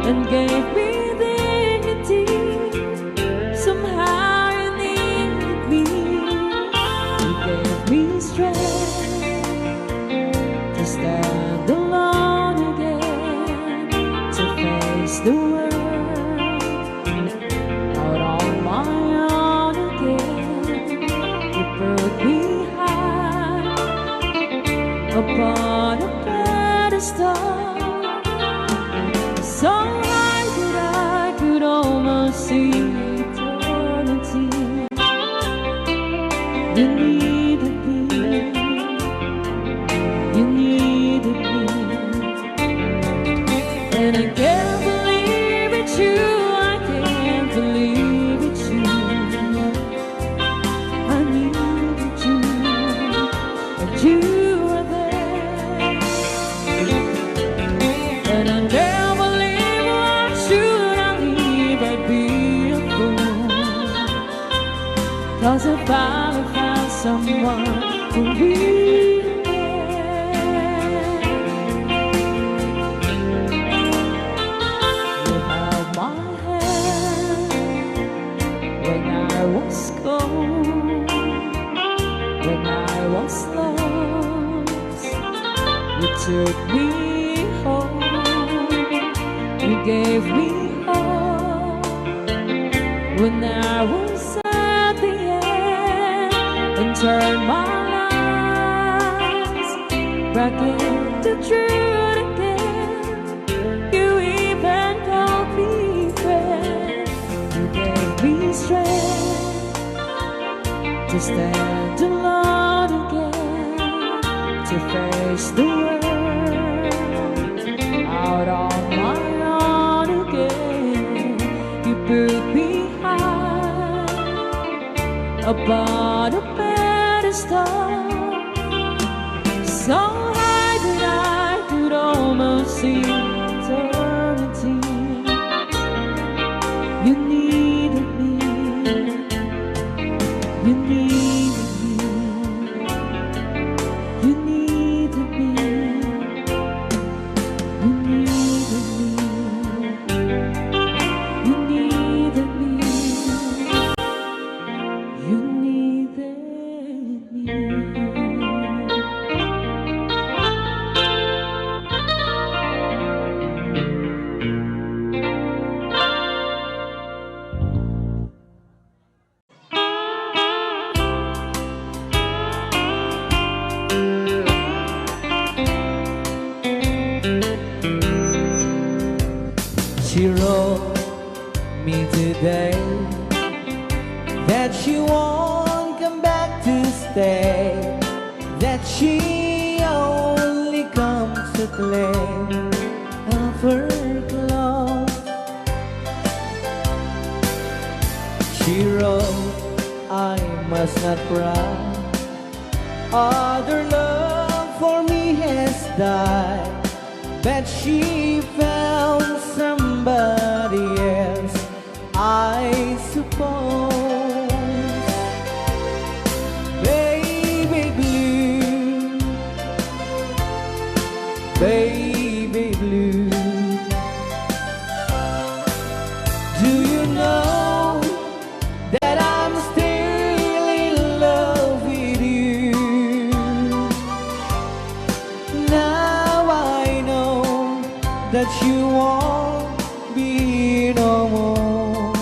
and gave me dignity. Somehow you needed me, you gave me strength to stand alone again, to face the world out on my own again. You put me high upon a pedestal, so high that I could almost see eternity. You needed me, you needed me, and I can't believe it's you. I can't believe it's you. I needed you, and you were there. And I can't believe why should I leave? I'd be a fool. 'Cause I finally found someone who really cares. You held my hand when I was cold, when I was lost. You took me home, you gave me hope when I was at the end, and turned my lives back into truth again. You even called me friend. You gave me strength to stand alone again, to face the world out on my own again. You put me high upon a pedestal, so high that I could almost see eternity. You needed me, you needed me, you needed me, you needed me, you needed me, you needed me. She wrote me today that she won't come back to stay, that she only comes to claim of her clothes. She wrote, I must not cry, other love for me has died, but she found somebody else, I suppose. Baby blue, baby blue, do you know that I'm still in love with you? Now I know that you won't be no more.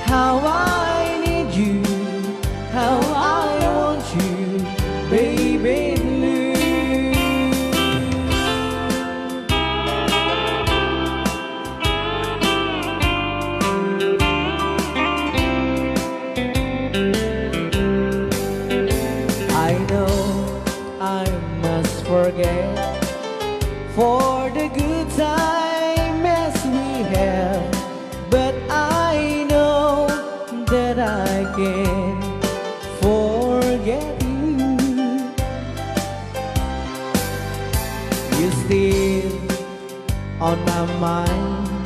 How I need you, how I want you, baby blue. forget for the good times we have, but I know that I can forget you. You're still on my mind,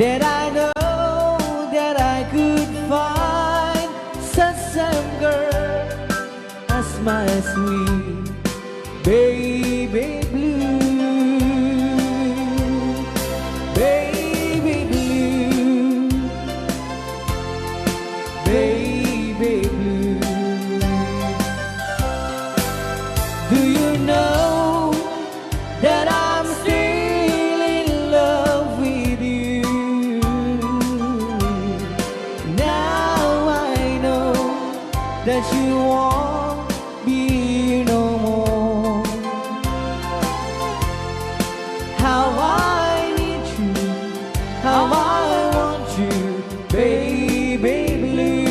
that I know that I could find such a girl as my sweet baby blue, baby blue, baby blue. Do you know that I'm still in love with you? Now I know that you won't be here no more. How I need you, how I want you, baby blue,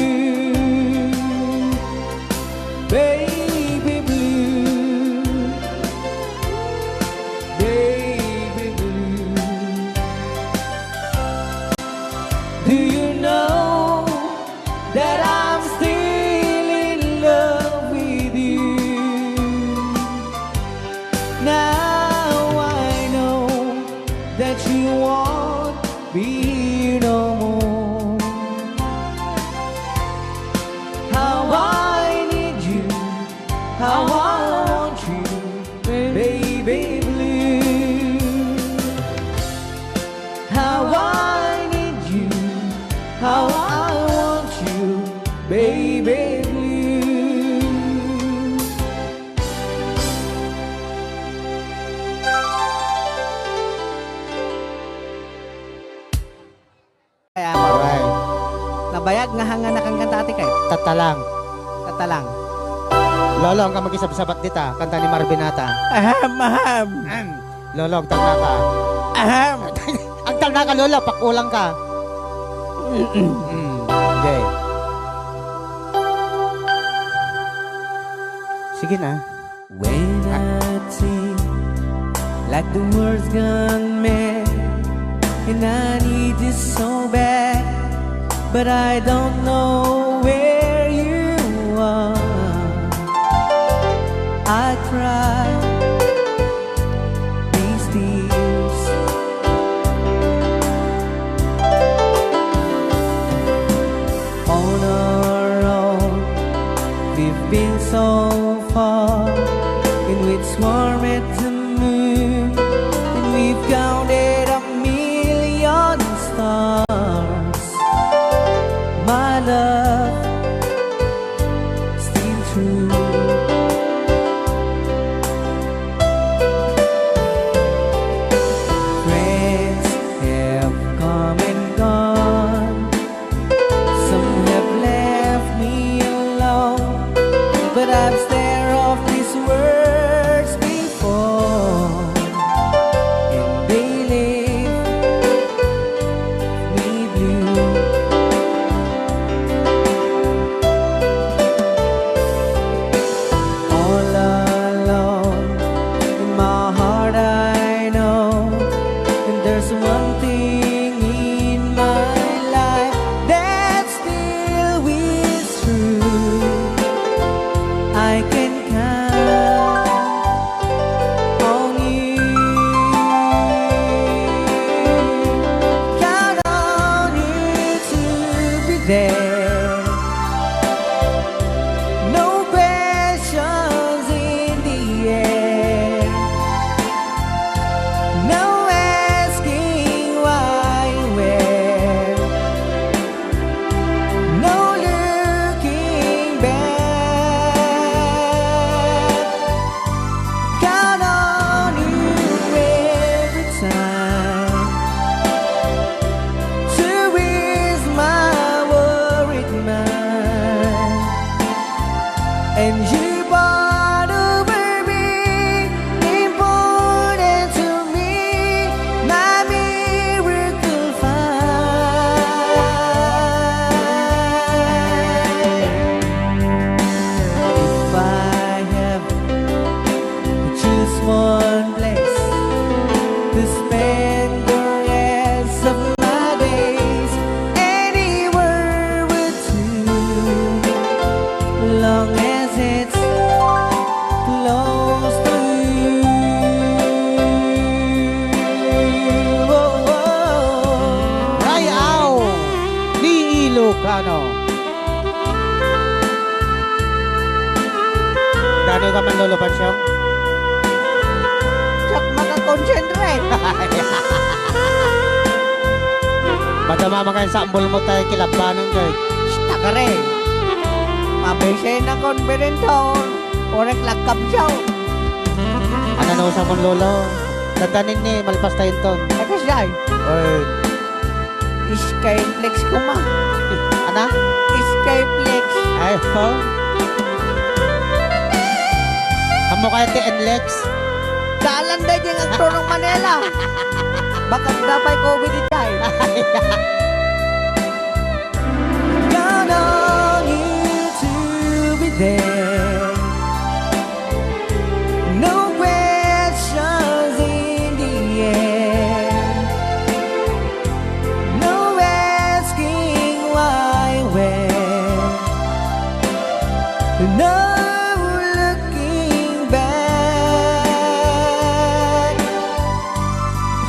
baby blue, baby blue. Do you know that I'm still in love with you? Now I know that you won't be here no more. How I need you, how I want you, baby blue. How I need you, how I want you, baby blue. Alright. Nabayag nga hanga na kang kanta ati kay Tatalang. Katalang. Lolong ka mag-isab-sabat dita. Kanta ni Marvinata. Aham. Lolong, tagna ka. Aham. Ang tagna ka, Lolo. Pakulang ka. Okay. Sige na. When I think like the world's gone mad, and I need you so bad, but I don't know where you are. I cry these tears, on our own. We've been so far, in which warm at the moon, and we've counted a million stars. My love, still true. Friends have come and gone, some have left me alone, but I've stared off these words before, and they leave me blue. All alone in my heart I know, and there's one thing in my life that still is true. I can count on you, count on you to be there. No questions in the air, no asking why, where, no looking back. Count on you every time to ease my worried mind, and you brought over me, important to me, my miracle find. If I have to choose Ano ka man lolo Pansyong? Tsak makakonsentrate. Madama mga yung sambol mo tayo kilabanan kayo. Takare. Mabese na konferentor. Orek lakab siya. Ano na usap mong lolo? Dadanin ni, malpas tayo ito. Takas day. Or, Skyflex ko ma. ana? Skyflex. Ay, ho? Kamu kaya ti Enlex? Dalan day diyang ang turong Manila. Baka dapat COVID day. Count on you to be there. No questions in the air. No asking why, where. No looking back.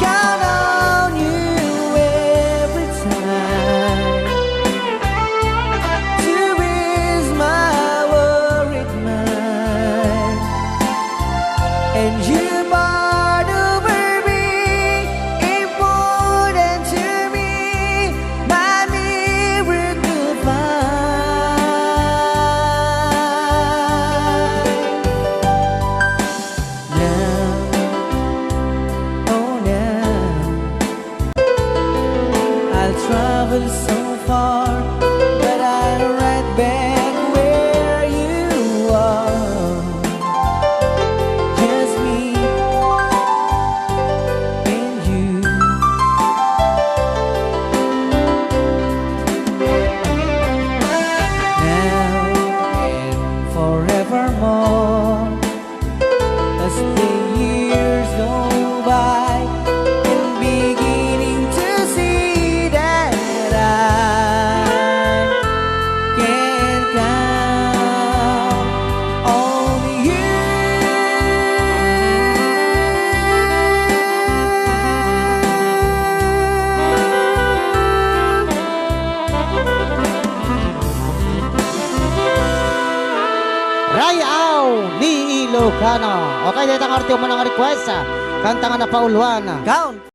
Count on you every time to ease my worried mind. And you part over me, important to me, my miracle find. Now, oh now, I'll travel so far, but I'm right back where you are. Just me and you. Now and forevermore, as the years go by, I'm beginning to see that I can count on you. Rayaw ni Ilocano. Okay, dito ang artiyo mo ng request. Kanta nga na pauluan. Count.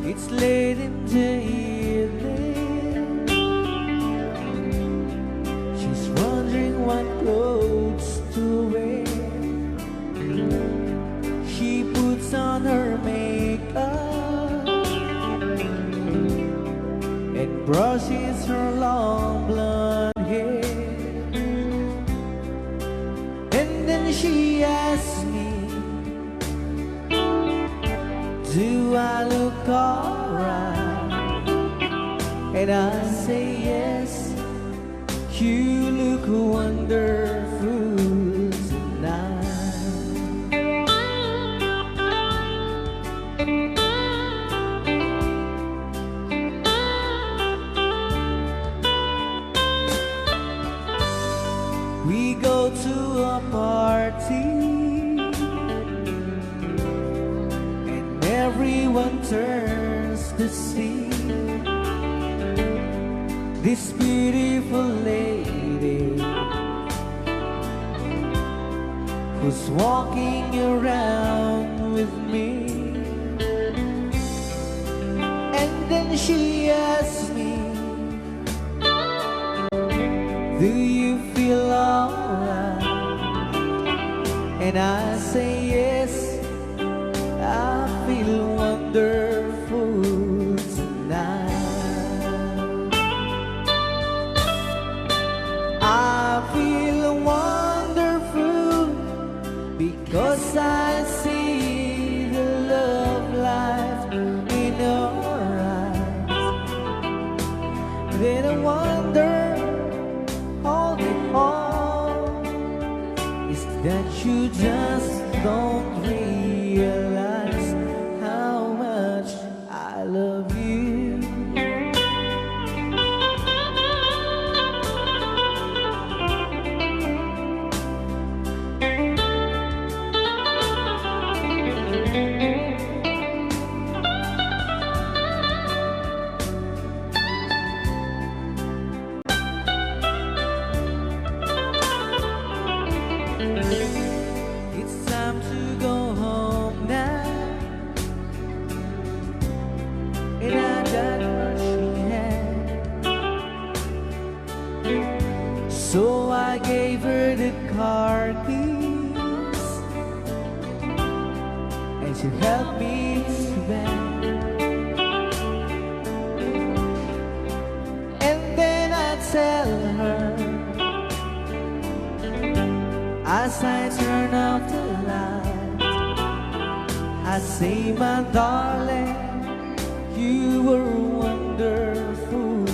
It's late in the evening. She's wondering what clothes to wear. She puts on her makeup and brushes her long blonde hair. And then she asks me, do I look alright? And I say yes, you look wonderful tonight. We go to a party and everyone turns to see this beautiful lady who's walking around with me. And then she asks me, do you feel alright? And I say yes, I feel wonderful tonight. I feel wonderful because I see the love light in her then I wonder, all in all, is that you just don't realize how much I love you. It's time to go home now, and I got what she had, so I gave her the car keys, and she helped me to bed. And then I tell her, as I turn off the light, I say, my darling, you were wonderful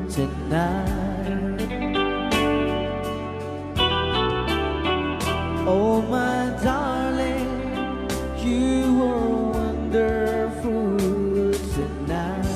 tonight. Oh, my darling, you were wonderful tonight.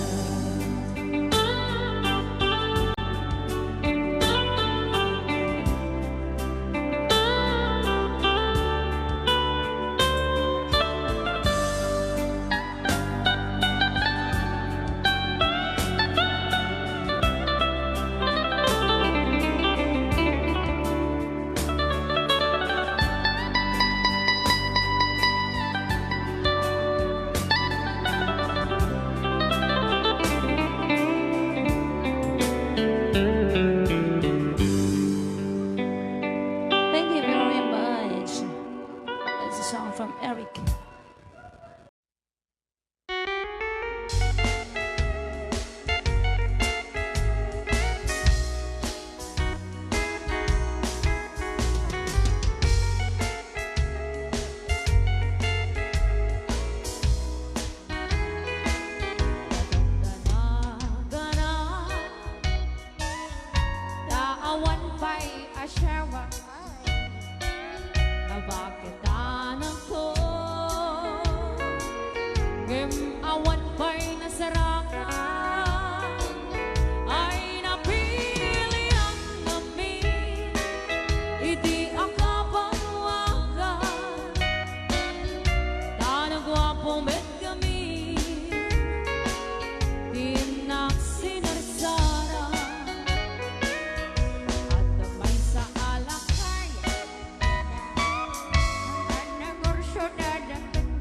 Thank you very much. That's a song from Eric. Daawan pa'y asyawa na bakit anak ko awan pa'y nasarakan ay napili ang namin iti akapanuwagan tanagwapo met kami tinak sinarsara at may sa alakay ang negosyo dadagdagan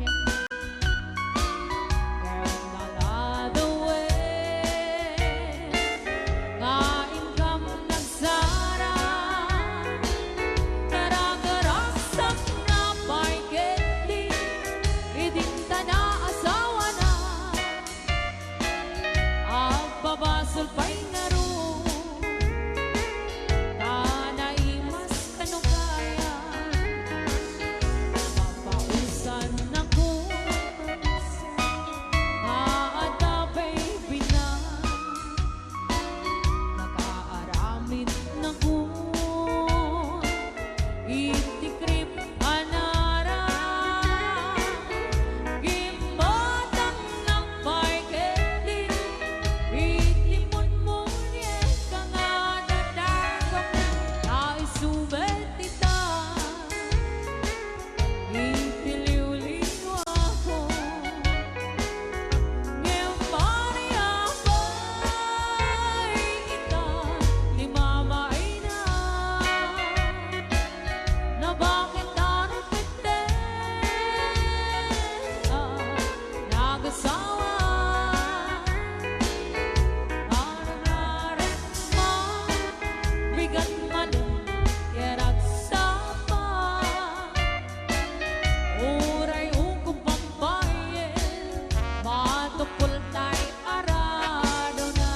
Sulpay na ro tanay mas kanugaya mapausan ako naatapay binan nakaaramid na ko itikrip anara gimbatang ng paiketi itimon mo niya ka nga dadagok naisubet ita itiliw-liw ako ngembari apay ita ni mama ina na bakit narapite nagasawa Arararet mo, bigat man yarat sapa uray ukong pambayan matukol tay arado na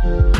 Thank